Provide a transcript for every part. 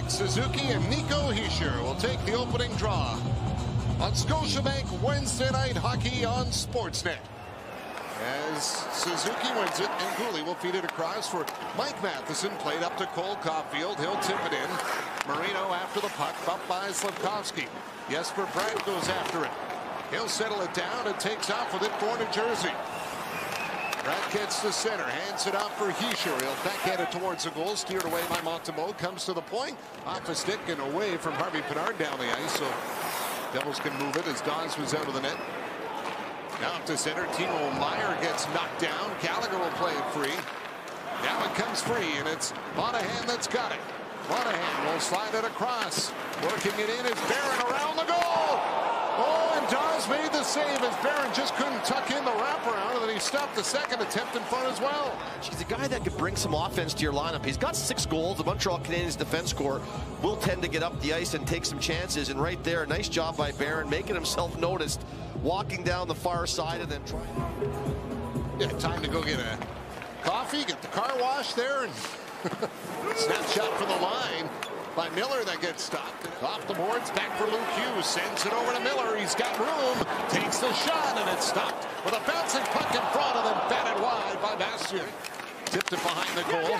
Nick Suzuki and Nico Hischier will take the opening draw on Scotiabank Wednesday Night Hockey on Sportsnet. As Suzuki wins it, and Gooley will feed it across for Mike Matheson. Played up to Cole Caulfield. He'll tip it in. Marino after the puck, bumped by Slafkovsky. Jesper Bratt goes after it. He'll settle it down and takes off with it for New Jersey. Bratt gets to center, hands it out for Hischier. He'll backhand it towards the goal, steered away by Montembeault. Comes to the point, off a stick and away from Harvey Pinard down the ice. So Devils can move it as Dawes was out of the net. Now up to center, Timo Meier gets knocked down. Gallagher will play it free. Now it comes free, and it's Monahan that's got it. Monahan will slide it across. Working it in is Barron around the goal. Oh, and Dawes made the save as Barron just couldn't tuck in the wraparound, and then he stopped the second attempt in front as well. He's a guy that could bring some offense to your lineup. He's got 6 goals. The Montreal Canadiens defense corps will tend to get up the ice and take some chances, and right there, nice job by Barron, making himself noticed, walking down the far side and then trying. Yeah, time to go get a coffee, get the car wash there, and snapshot for the line by Miller that gets stopped. Off the boards, back for Luke Hughes, sends it over to Miller. He's got room, takes the shot, and it's stopped with a bouncing puck in front, and then batted wide by Bastian. Tipped it behind the goal.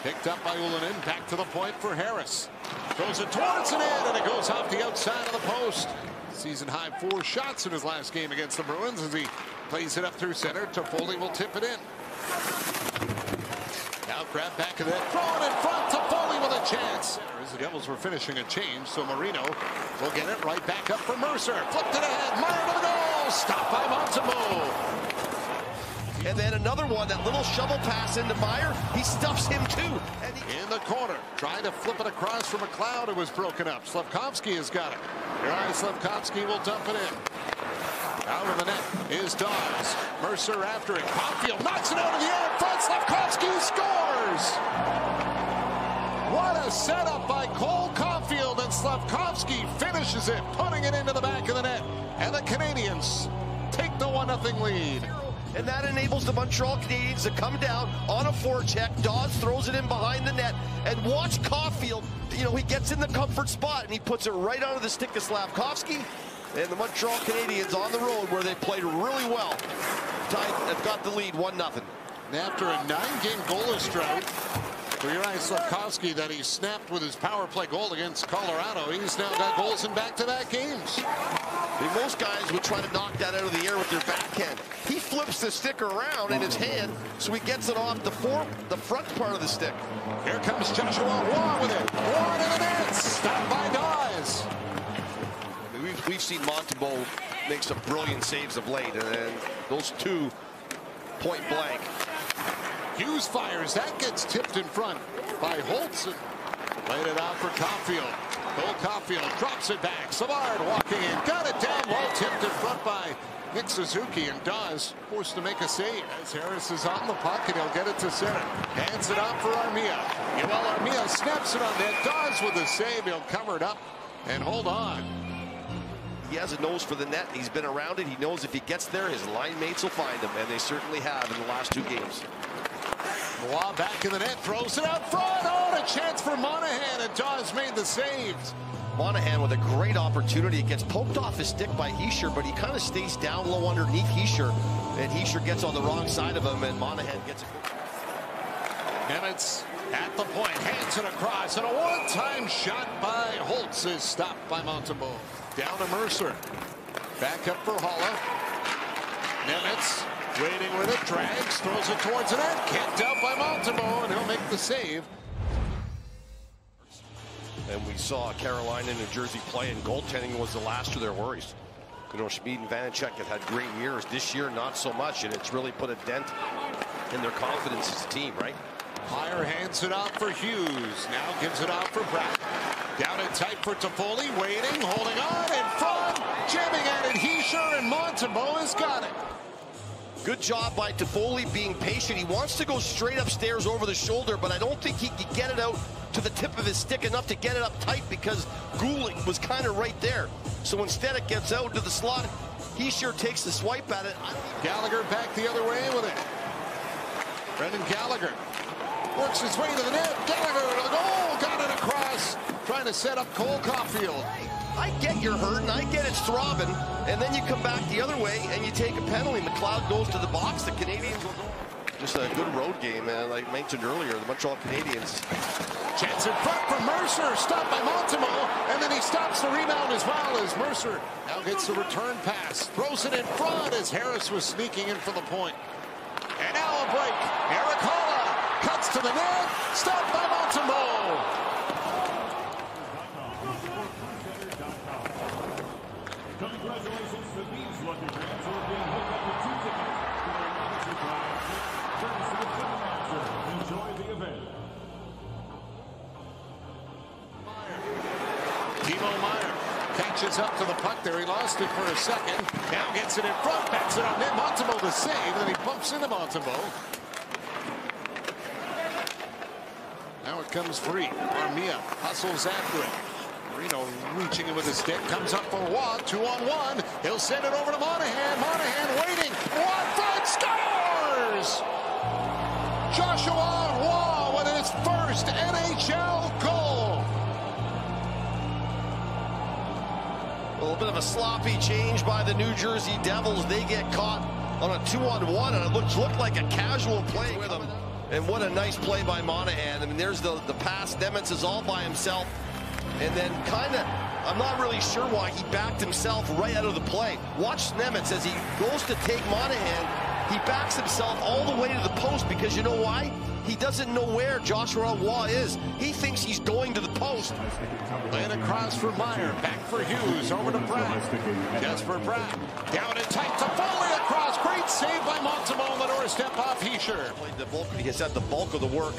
Picked up by Ullinen, back to the point for Harris. Throws it towards the net, and it goes off the outside of the post. Season high 4 shots in his last game against the Bruins as he plays it up through center. Toffoli will tip it in. Now grab back of that, throw it in front. Toffoli with a chance. As the Devils were finishing a change, so Marino will get it right back up for Mercer. Flipped it ahead, Meier to the goal. Stopped by Montembeault. And then another one, that little shovel pass into Meier. He stuffs him too. And in the corner, trying to flip it across from McLeod. It was broken up. Slafkovsky has got it. Juraj Slafkovsky will dump it in. Out of the net is Dawes. Mercer after it. Caulfield knocks it out of the air in front. Slafkovsky scores! What a setup by Cole Caulfield, and Slafkovsky finishes it, putting it into the back of the net. And the Canadiens take the 1-0 lead. And that enables the Montreal Canadiens to come down on a forecheck. Dawes throws it in behind the net. And watch Caulfield. You know, he gets in the comfort spot, and he puts it right onto the stick of Slafkovsky. And the Montreal Canadiens on the road, where they played really well, have got the lead 1-0. And after a 9-game goalless drought for Juraj Slafkovsky that he snapped with his power play goal against Colorado, he's now got goals in back-to-back games. I mean, most guys would try to knock that out of the air with their backhand. He flips the stick around in his hand, so he gets it off the front part of the stick. Here comes Joshua Waugh with it. Waugh to the net. Stopped by Dawes. We've seen Montembeault make some brilliant saves of late, and those 2 point blank. Hughes fires. That gets tipped in front by Holtz. Laid it out for Caulfield. Cole Caulfield drops it back. Savard walking in. Got it down low. Tipped in front by Nick Suzuki, and Dawes forced to make a save. As Harris is on the puck, and he'll get it to center. Hands it off for Armia. Yoel Armia snaps it on net. Dawes with the save. He'll cover it up and hold on. He has a nose for the net. He's been around it. He knows if he gets there, his line mates will find him, and they certainly have in the last 2 games. Waugh back in the net, throws it out front. Oh, and a chance for Monahan, and Dawes made the saves. Monahan with a great opportunity. It gets poked off his stick by Hischier, but he kind of stays down low underneath Hischier, and Hischier gets on the wrong side of him, and Monahan gets it. Nemitz at the point, hands it across, and a one-time shot by Holtz is stopped by Montembeault. Down to Mercer. Back up for Haula. Nemitz waiting with it, drags, throws it towards the net, kicked out by Montembeault, and he'll make the save. And we saw Carolina and New Jersey play, and goaltending was the last of their worries. You know, Schmid and Vanacek have had great years. This year, not so much, and it's really put a dent in their confidence as a team, right? Meier hands it off for Hughes. Now gives it off for Bratt. Down and tight for Toffoli, waiting, holding on, in front, jamming at it. Hischier, and Montembeault has got it. Good job by Toffoli being patient. He wants to go straight upstairs over the shoulder, but I don't think he could get it out to the tip of his stick enough to get it up tight because Goulet was kind of right there. So instead it gets out to the slot. Hischier takes the swipe at it. Gallagher back the other way with it. Brendan Gallagher Works his way to the net. Gallagher to the goal. Got it across. Trying to set up Cole Caulfield. I get you're hurt, and I get it's throbbing, and then you come back the other way, and you take a penalty. McLeod goes to the box. The Canadiens will go. Just a good road game, man. Like I mentioned earlier, the Montreal Canadiens. Chance in front for Mercer. Stopped by Montemo, and then he stops the rebound as well as Mercer now gets the return pass. Throws it in front as Harris was sneaking in for the point. And now a break. Eric Halla cuts to the net. Stopped by Montemo. Congratulations to these lucky fans who are being hooked up to 2 tickets to their legacy prize. Courtesy of Ticketmaster. Enjoy the event. Timo Meier catches up to the puck there. He lost it for a second. Now gets it in front. Backs it on net. Montemo to save. Then he bumps into Montemo. Now it comes free. Armia hustles after it. Marino reaching it with his stick. Comes up for Waugh. 2-on-1. He'll send it over to Monahan. Monahan waiting. Waugh front scores! Joshua Waugh with his first NHL goal. A little bit of a sloppy change by the New Jersey Devils. They get caught on a 2-on-1, and it looked like a casual play with them. And what a nice play by Monahan. I mean, there's the pass. Nemitz is all by himself. And then kind of, I'm not really sure why he backed himself right out of the play. Watch Nemitz as he goes to take Monahan. He backs himself all the way to the post because you know why? He doesn't know where Joshua Waugh is. He thinks he's going to the post. Laying across for Meier. Back for Hughes. Over to Pratt. Jesper Pratt. Down and tight to Foley across. Great save by Montemo on the doorstep off Hischier. He has had the bulk of the work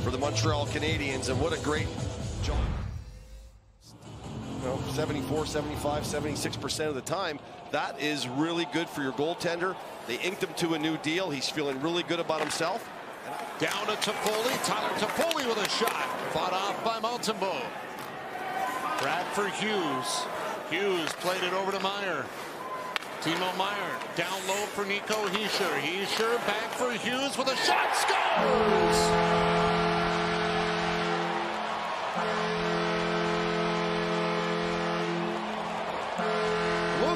for the Montreal Canadiens, and what a great job. 74, 75, 76% of the time. That is really good for your goaltender. They inked him to a new deal. He's feeling really good about himself. Down to Toffoli. Tyler Toffoli with a shot. Fought off by Montembeault. Brad for Hughes. Hughes played it over to Meier. Timo Meier down low for Nico Hischier. Hischier back for Hughes with a shot. Scores!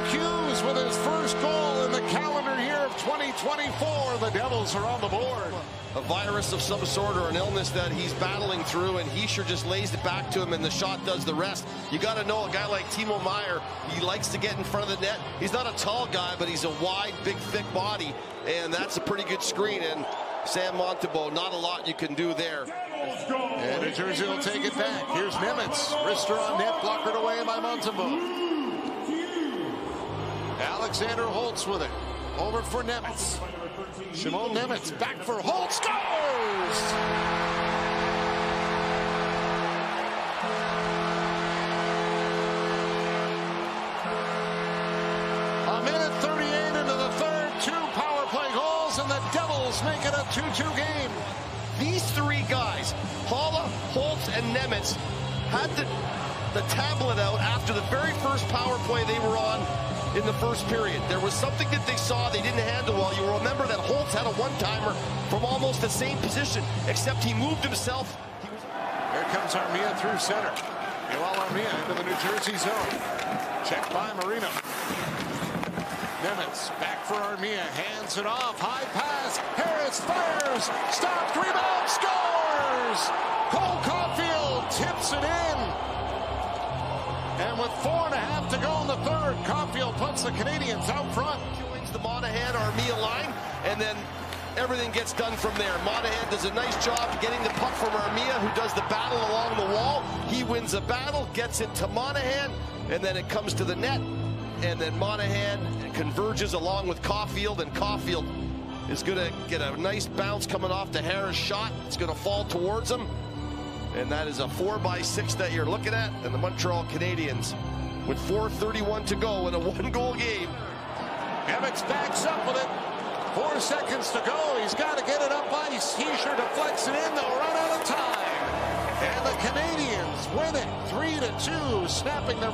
Hughes with his first goal in the calendar year of 2024. The Devils are on the board. A virus of some sort or an illness that he's battling through, and Hischier just lays it back to him, and the shot does the rest. You got to know a guy like Timo Meier, he likes to get in front of the net. He's not a tall guy, but he's a wide, big, thick body, and that's a pretty good screen. And Sam Montembeault, not a lot you can do there. And New Jersey will take it back. Here's Nemitz. Wrister on net, blockered away by Montembeault. Alexander Holtz with it. Over for Nemitz. Shimon Nemitz back for Holtz. Scores! A minute 38 into the third. 2 power play goals, and the Devils make it a 2-2 game. These 3 guys, Halla, Holtz, and Nemitz, had the tablet out after the very first power play they were on in the first period. There was something that they saw they didn't handle well. You'll remember that Holtz had a one-timer from almost the same position, except he moved himself. Here comes Armia through center. Joel Armia into the New Jersey zone. Checked by Marino. Nemitz back for Armia. Hands it off. High pass. Harris fires. Stopped. Rebound. Scores! Cole Caulfield tips it in. And with 4.5 to go in the third, Caulfield puts the Canadiens out front. Joins the Monahan-Armia line, and then everything gets done from there. Monahan does a nice job getting the puck from Armia, who does the battle along the wall. He wins the battle, gets it to Monahan, and then it comes to the net. And then Monahan converges along with Caulfield, and Caulfield is going to get a nice bounce coming off the Harris shot. It's going to fall towards him. And that is a 4x6 that you're looking at. And the Montreal Canadiens, with 4:31 to go in a 1-goal game. Nemitz backs up with it. 4 seconds to go. He's got to get it up ice. Hischier deflects it in. They'll run out of time. And the Canadiens win it 3-2, snapping their